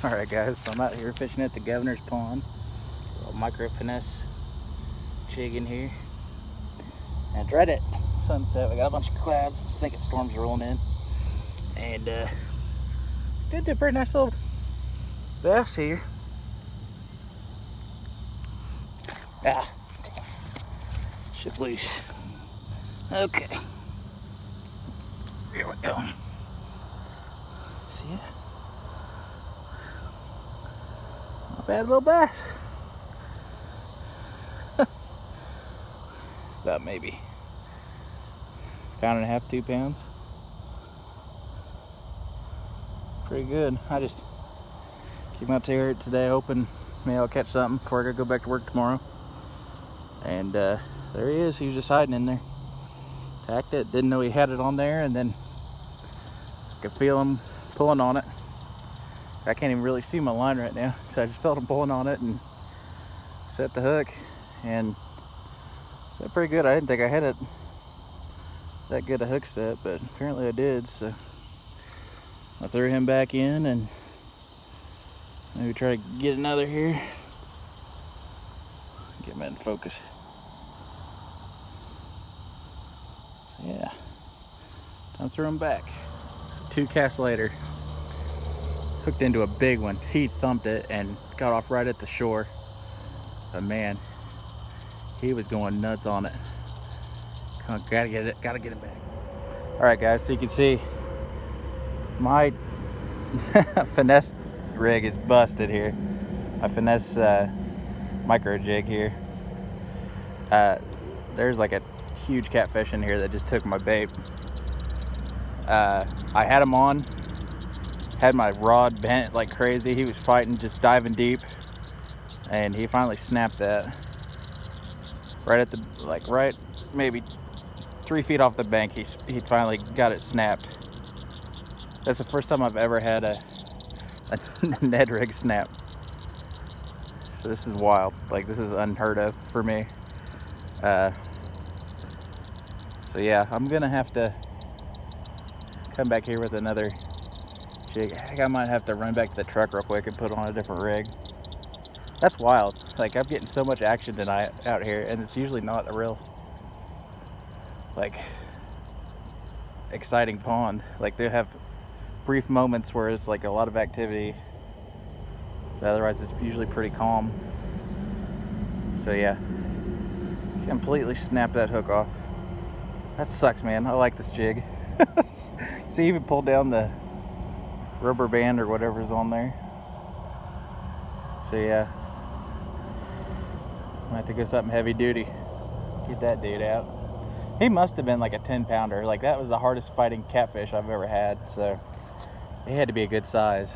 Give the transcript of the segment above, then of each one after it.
Alright guys, so I'm out here fishing at the Governor's Pond. A little micro finesse jig in here. And it's right at sunset. We got a bunch of clouds. I think storms rolling in. And did a pretty nice little bass here. Ah, shit loose. Okay. Here we go. See ya. Not bad little bass. It's about maybe pound and a half, 2 pounds. Pretty good. I just came out here today hoping maybe I'll catch something before I gotta go back to work tomorrow. And there he is. He was just hiding in there. Tacked it. Didn't know he had it on there, and then I could feel him pulling on it. I can't even really see my line right now, so I just felt him pulling on it and set the hook, and set pretty good. I didn't think I had it that good a hook set, but apparently I did. So I threw him back in and maybe try to get another here. Get him in focus. Yeah, time to throw him back. 2 casts later, hooked into a big one. He thumped it and got off right at the shore. But man, he was going nuts on it. Come on, gotta get it back. All right, guys, so you can see my finesse rig is busted here. My finesse micro jig here. There's like a huge catfish in here that just took my bait. I had him on, had my rod bent like crazy. He was fighting, just diving deep, and he finally snapped that right at the, like right maybe 3 feet off the bank. He finally got it snapped. That's the first time I've ever had a Ned rig snap. So this is wild. Like, this is unheard of for me. So yeah, I'm gonna have to come back here with another jig. I think I might have to run back to the truck real quick and put on a different rig. That's wild. Like, I'm getting so much action tonight out here, and it's usually not a real, like, exciting pond. Like, they have brief moments where it's like a lot of activity, but otherwise it's usually pretty calm. So yeah, completely snapped that hook off. That sucks, man. I like this jig. See, he even pulled down the rubber band or whatever's on there. So yeah, I have to go something heavy duty. Get that dude out. He must have been like a 10-pounder. Like, that was the hardest fighting catfish I've ever had. So he had to be a good size.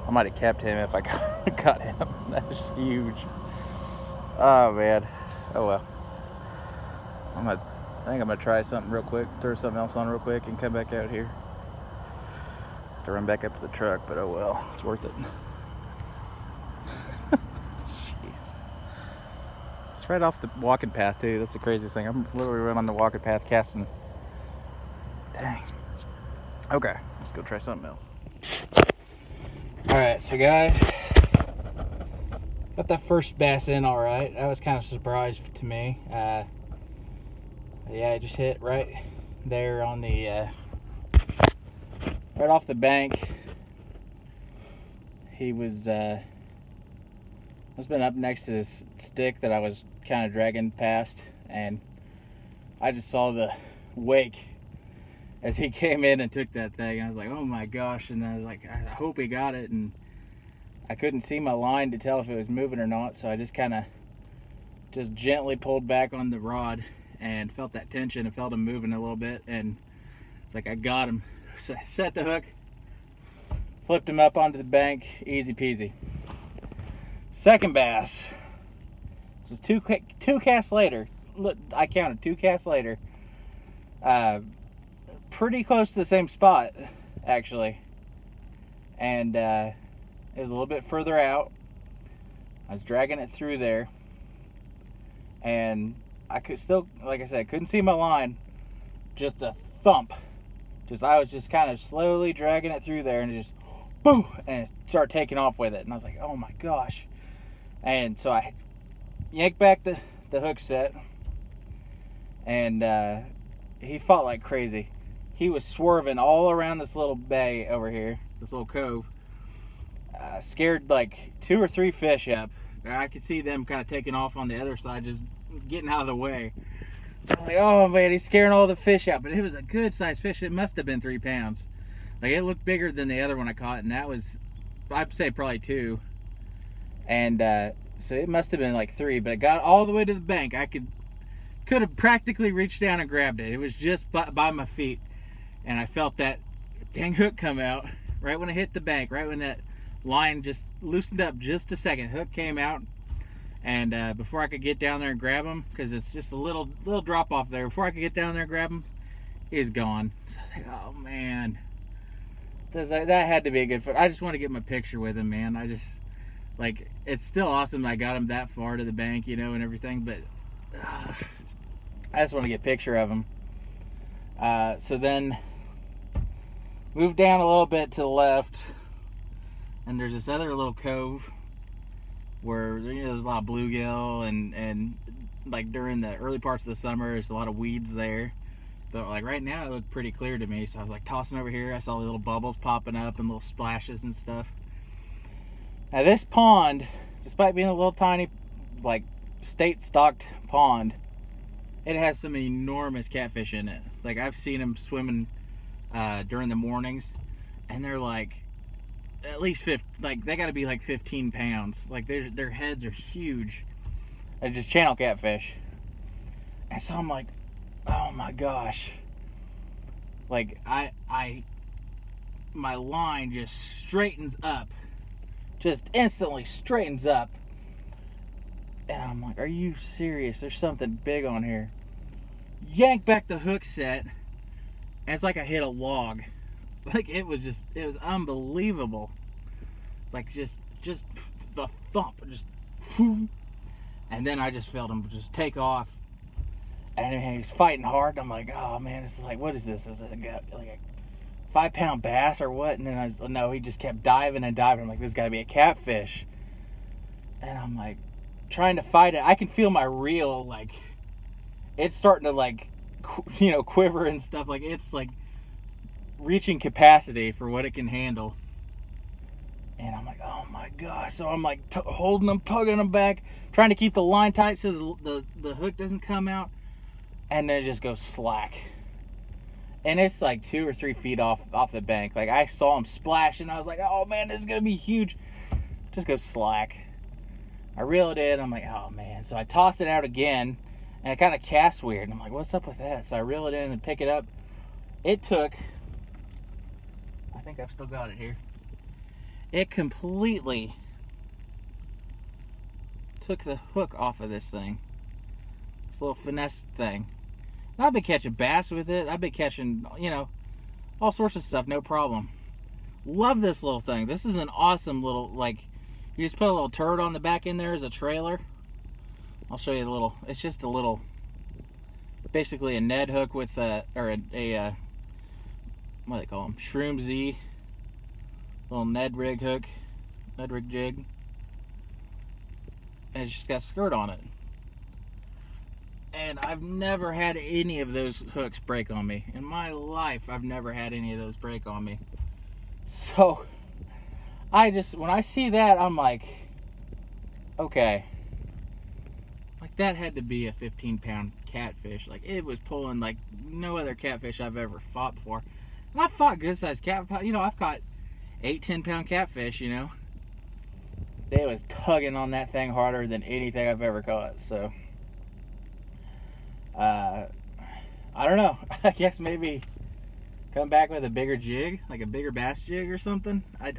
I might have kept him if I got him. That was huge. Oh man. Oh well. I think I'm gonna try something real quick, throw something else on real quick, and come back out here. To run back up to the truck, but oh well, it's worth it. Jeez. It's right off the walking path too. That's the craziest thing. I'm literally right on the walking path casting. Dang. Okay, let's go try something else. All right, so guys, got that first bass in all right. That was kind of a surprise to me. Yeah, I just hit right there on the right off the bank. He was must have been up next to this stick that I was kind of dragging past, and I just saw the wake as he came in and took that thing. I was like, oh my gosh. And I was like, I hope he got it. And I couldn't see my line to tell if it was moving or not, so I just kind of just gently pulled back on the rod and felt that tension and felt him moving a little bit, and it's like I got him. So I set the hook, flipped him up onto the bank, easy peasy. Second bass, just two casts later. Look, I counted 2 casts later. Pretty close to the same spot, actually, and it was a little bit further out. I was dragging it through there, and I could still, like I said, couldn't see my line. Just a thump. I was just kind of slowly dragging it through there, and it just boom, and it started taking off with it. And I was like, oh my gosh. And so I yanked back the hook set, and he fought like crazy. He was swerving all around this little bay over here, this little cove. Scared like 2 or 3 fish up. I could see them kind of taking off on the other side, just getting out of the way. So I'm like, oh man, he's scaring all the fish out. But it was a good sized fish. It must have been 3 pounds. Like, it looked bigger than the other one I caught, and that was, I'd say, probably 2. And so it must have been like 3, but it got all the way to the bank. I could have practically reached down and grabbed it. It was just by my feet, and I felt that dang hook come out right when it hit the bank, right when that line just loosened up just a second. Hook came out, and before I could get down there and grab him, because it's just a little drop off there, before I could get down there and grab him, he's gone. So I was like, oh man, that had to be a good fish. I just want to get my picture with him, man. I just, like, it's still awesome I got him that far to the bank, you know, and everything, but I just want to get a picture of him. So then moved down a little bit to the left, and there's this other little cove where, you know, there's a lot of bluegill, and like during the early parts of the summer there's a lot of weeds there, but like right now it looked pretty clear to me. So I was like tossing over here. I saw little bubbles popping up and little splashes and stuff. Now this pond, despite being a little tiny, like, state stocked pond, it has some enormous catfish in it. Like, I've seen them swimming during the mornings, and they're like at least 50, like they got to be like 15 pounds. Like, their heads are huge. They're just channel catfish. And so I'm like, oh my gosh. Like, my line just straightens up. Just instantly straightens up. And I'm like, are you serious? There's something big on here. Yank back the hook set, and it's like I hit a log. Like, it was unbelievable. Like, just the thump, just whoom. And then I just felt him just take off, and he was fighting hard. And I'm like, oh man, it's like, what is this? Is it like a 5-pound bass or what? And then no, he just kept diving and diving. I'm like, this got to be a catfish. And I'm like, trying to fight it. I can feel my reel, like, it's starting to, like, you know, quiver and stuff. Like, it's like reaching capacity for what it can handle. And I'm like, oh my gosh. So I'm like holding them, tugging them back, trying to keep the line tight so the hook doesn't come out, and then it just goes slack. And it's like 2 or 3 feet off the bank. Like, I saw him splash, and I was like, oh man, this is gonna be huge. Just goes slack. I reel it in. I'm like, oh man. So I toss it out again, and it kind of casts weird. And I'm like, what's up with that? So I reel it in and pick it up. It took, I think I've still got it here. It completely took the hook off of this thing. This little finesse thing. And I've been catching bass with it. I've been catching, you know, all sorts of stuff, no problem. Love this little thing. This is an awesome little, like, you just put a little turret on the back end there as a trailer. I'll show you a little. It's just a little, basically a Ned hook with what do they call them? Shroom Z. Little Ned rig hook, Ned rig jig. And it's just got a skirt on it. And I've never had any of those hooks break on me. In my life, I've never had any of those break on me. So when I see that, I'm like, okay. Like, that had to be a 15-pound catfish. Like, it was pulling like no other catfish I've ever fought before. And I've fought good-sized catfish. You know, I've caught 8-10-pound catfish, you know. They was tugging on that thing harder than anything I've ever caught. So, I don't know. I guess maybe come back with a bigger jig, like a bigger bass jig or something. I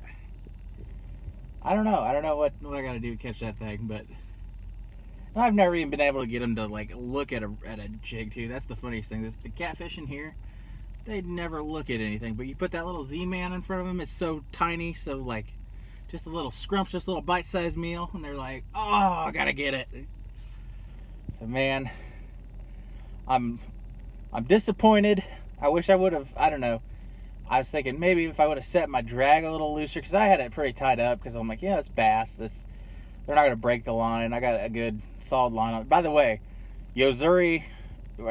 don't know. I don't know what I gotta do to catch that thing, but I've never even been able to get them to, like, look at a jig too. That's the funniest thing. The catfish in here, they never look at anything. But you put that little Z-Man in front of them, it's so tiny, so, like, just a little scrumptious little bite-sized meal, and they're like, oh, I gotta get it. So, man, I'm disappointed. I wish I would have, I don't know, I was thinking maybe if I would have set my drag a little looser, because I had it pretty tied up, because I'm like, yeah, it's bass. They're not going to break the line. I got a good solid line on it. By the way, Yozuri, or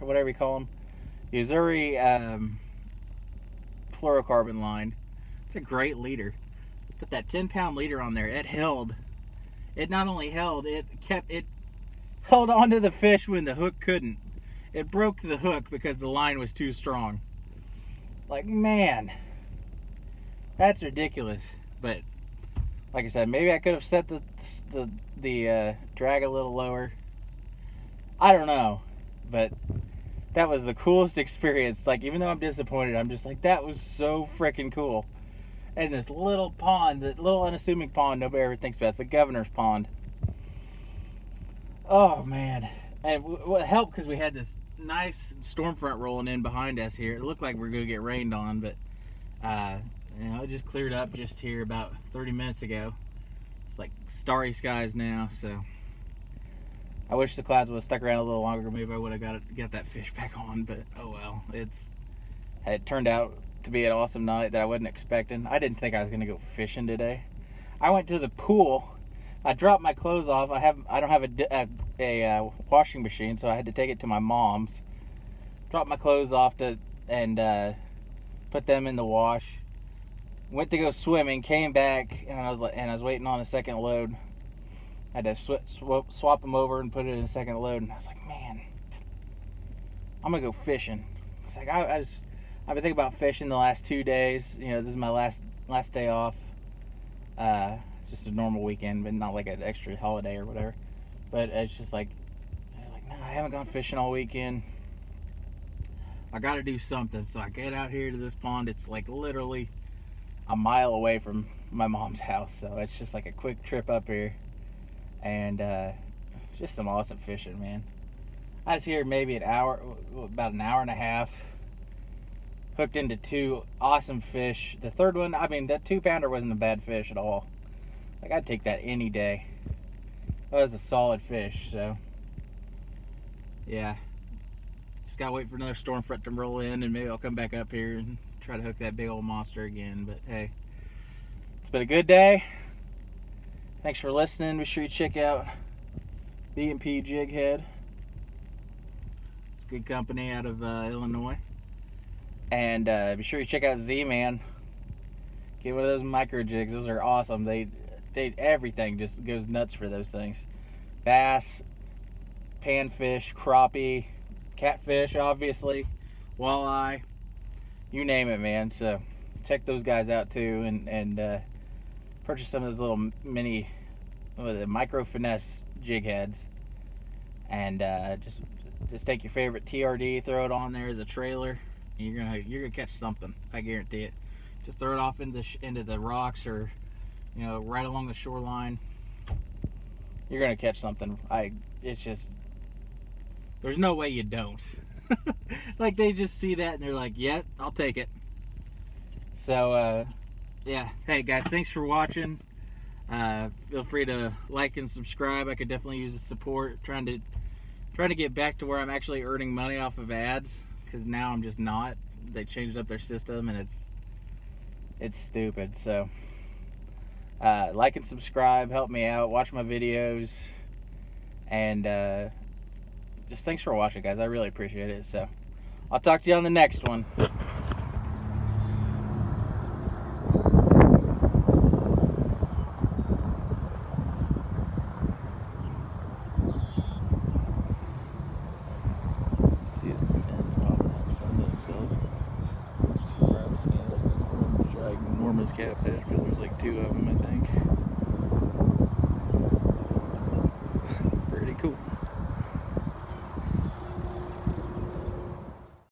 whatever you call them, Yozuri fluorocarbon line. It's a great leader. Put that 10-pound leader on there. It held. It not only held, it held onto the fish when the hook couldn't. It broke the hook because the line was too strong. Like, man, that's ridiculous. But like I said, maybe I could have set the drag a little lower. I don't know, but that was the coolest experience. Like, even though I'm disappointed, I'm just like, that was so freaking cool. And this little pond, that little unassuming pond nobody ever thinks about, it's the Governor's Pond. Oh man. And what helped, because we had this nice storm front rolling in behind us here. It looked like we were going to get rained on, but you know, it just cleared up just here about 30 minutes ago. It's like starry skies now, so I wish the clouds would have stuck around a little longer. Maybe I would have got that fish back on, but oh well. It turned out to be an awesome night that I wasn't expecting. I didn't think I was going to go fishing today. I went to the pool. I dropped my clothes off. I don't have a washing machine, so I had to take it to my mom's. Dropped my clothes off and put them in the wash. Went to go swimming. Came back and I was waiting on a second load. I had to swap them over and put it in a second load. And I was like, man, I'm gonna go fishing. It's like I've been thinking about fishing the last 2 days. You know, this is my last day off. Just a normal weekend, but not like an extra holiday or whatever. But it's just like, no, I haven't gone fishing all weekend. I got to do something. So I get out here to this pond. It's like literally a mile away from my mom's house. So it's just like a quick trip up here. And just some awesome fishing, man. I was here maybe about an hour and a half. Hooked into 2 awesome fish. The third one, I mean, that 2-pounder wasn't a bad fish at all. Like, I'd take that any day. That was a solid fish, so yeah. Just gotta wait for another storm front to roll in, and maybe I'll come back up here and try to hook that big old monster again. But hey, it's been a good day. Thanks for listening. Be sure you check out B&P Jig Head. It's good company out of Illinois. And be sure you check out Z-Man. Get one of those micro jigs. Those are awesome. Everything just goes nuts for those things. Bass, panfish, crappie, catfish, obviously, walleye, you name it, man. So check those guys out too, and purchase some of those little mini, micro finesse jig heads, and just take your favorite TRD, throw it on there as a trailer, and you're gonna catch something. I guarantee it. Just throw it off into the rocks, or you know, right along the shoreline. You're gonna catch something. It's just, there's no way you don't. Like, they just see that and they're like, yeah, I'll take it. So yeah, hey guys, thanks for watching. Feel free to like and subscribe. I could definitely use the support. Trying to get back to where I'm actually earning money off of ads, because now I'm just not. They changed up their system and it's stupid. So like and subscribe, help me out, watch my videos, and just thanks for watching, guys. I really appreciate it. So I'll talk to you on the next one. See the fins popping out some of themselves. Probably stand like a ginormous catfish, but there's like 2 of them, I think. Pretty cool.